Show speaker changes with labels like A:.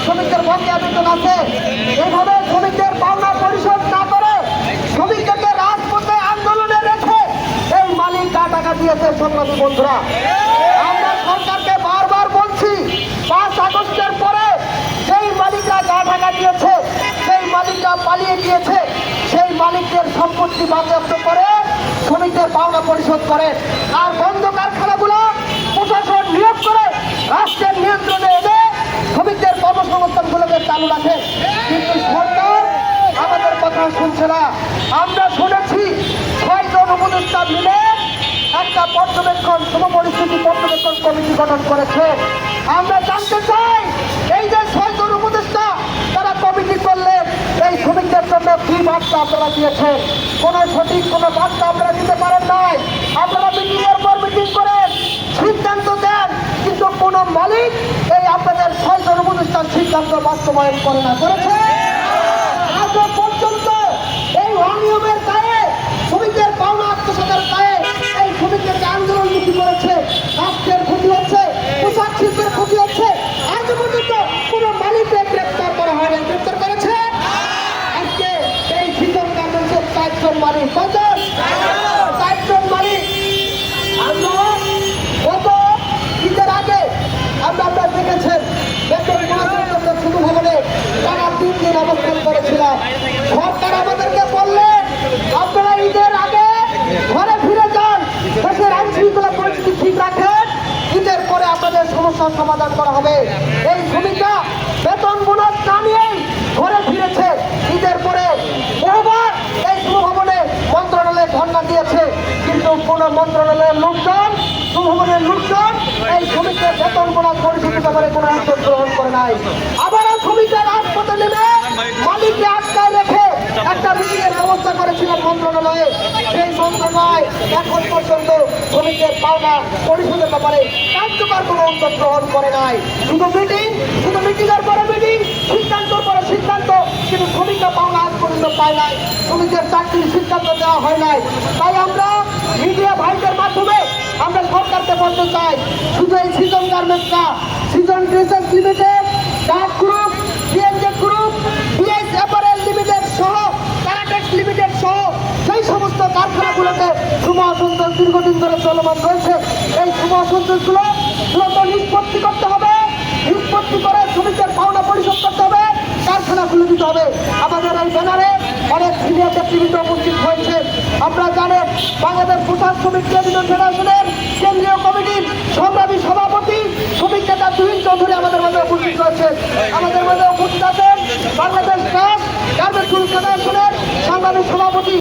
A: শ্রমিকদের বকেয়া বেতন আছে। এইভাবে শ্রমিকদের পাওনা পরিশোধ না করে শ্রমিকদেরকে রাজপথে আন্দোলনে রেখে এই মালিক টাকা দিয়েছে। সংগ্রামী বন্ধুরা, আমরা সরকারকে বারবার বলছি, 5 আগস্টের পরে সেই মালিকরা টাকা দিয়েছে, সেই মালিকরা পালিয়ে গিয়েছে, সেই মালিকদের সম্পত্তি বাজেয়াপ্ত করে শ্রমিকদের পাওনা পরিশোধ করে। আর বন্ধ কারখানাগুলো প্রশাসন নিয়োগ করে রাষ্ট্রের নিয়ন্ত্রণে এনে শ্রমিকদের কর্মসংস্থানগুলোকে চালু রাখে। কিন্তু সরকার আমাদের কথা শুনছে না। আমরা শুনেছি 6 জন উপদেষ্টা মিলে একটা সমপরিস্থিতি পর্যবেক্ষণ কমিটি গঠন করেছে। আমরা জানতে চাই, এই যে 6 জন উপদেষ্টা তারা কমিটি করলেন, এই শ্রমিকদের জন্য কি বার্তা আপনারা দিয়েছেন? সঠিক কোনো বার্তা আপনারা দিতে পারেন নাই। আপনারা মিটিংয়ের পর মিটিং করেন, সিদ্ধান্ত দেন, কিন্তু কোন মালিক এই আপনাদের 6 জন উপদেষ্টার সিদ্ধান্ত বাস্তবায়ন করে না। করেছে? আজ পর্যন্ত এই অনিয়মের দায়ে, শ্রমিকদের পাওনা আত্মসাতের দায়ে এই শ্রমিকদেরকে আন্দোলনমুখী করেছে। রাষ্ট্রের ক্ষতি হচ্ছে, পোশাক শিল্পের ক্ষতি হচ্ছে। আজ পর্যন্ত কোন মালিককে গ্রেপ্তার করা হয় না। গ্রেপ্তার করেছে? আজকে এই সিজন গার্মেন্টসের 4 জন মালিক, 4 জন মালিক। আমরা গত ঈদের আগে আপনারা দেখেছেন বেতন বোনাসের জন্য শুরু ভবনে তারা 3 দিন অবস্থান করেছিলাম। সরকার আমাদেরকে বললেন, আপনারা ঈদের আগে ঘরে ফিরে যান, দেশের আইন শৃঙ্খলা পরিস্থিতি ঠিক রাখেন, ঈদের পরে আপনাদের সমস্যার সমাধান করা হবে। এই ভূমিকা বেতন বোনাস না নিয়েই ঘরে ফিরেছে। ঈদের পরে বহুবার এই শুভভবনে মন্ত্রণালয়ে ধর্ণা দিয়েছে, কিন্তু কোন মন্ত্রণালয়ের লোকজন, শুভভবনের লোকজন এই শ্রমিকদের বেতন বোনাস পরিশোধের ব্যাপারে কোনো উদ্যোগ গ্রহণ করে নাই। আবারও শ্রমিকরা রাজপথে নেমে মালিককে আটকায় রেখে একটা মিটিংয়ের ব্যবস্থা করেছিলেন মন্ত্রণালয়ে। সেই মন্ত্রণালয় এখন পর্যন্ত শ্রমিকদের পাওনা পরিশোধের ব্যাপারে কার্যকর কোনো উদ্যোগ গ্রহণ করে নাই। শুধু মিটিংয়ের পরে মিটিং, সিদ্ধান্তর পরে সিদ্ধান্ত, কিন্তু শ্রমিকরা পাওনা আজ পর্যন্ত পায় নাই। শ্রমিকদের চাকরির সিদ্ধান্ত দেওয়া হয় নাই। তাই আমরা মিডিয়া ভাইদের মাধ্যমে আমরা সরকারকে বলতে চাই, শুধু এই সিজন গার্মেন্টস না, সিজন ড্রেসেস লিমিটেড, ডাক group, BNJ group, BS apparel limited সহ কারাটেক্স লিমিটেড সহ সেই সমস্ত কারখানাগুলোতে শ্রম অসন্তোষ দীর্ঘদিন ধরে চলমান রয়েছে। এই শ্রম অসন্তোষগুলো দ্রুত নিষ্পত্তি করতে হবে। নিষ্পত্তি করে শ্রমিকদের পাওনা পরিশোধ করতে হবে, কারখানা খুলে দিতে হবে। আমাদের এই ব্যানারে অনেক সিনিয়র নেতৃবৃন্দ উপস্থিত হয়েছে। আপনারা জানেন, বাংলাদেশ পোশাক শ্রমিক ট্রেড ফেডারেশনের কেন্দ্রীয় কমিটির সংগ্রামী সভাপতি শ্রমিক নেতা তুহিন চৌধুরী আমাদের মাঝে উপস্থিত রয়েছে। আমাদের মাঝে উপস্থিত আছেন বাংলাদেশ গার্মেন্টস ফেডারেশনের সংগ্রামী সভাপতি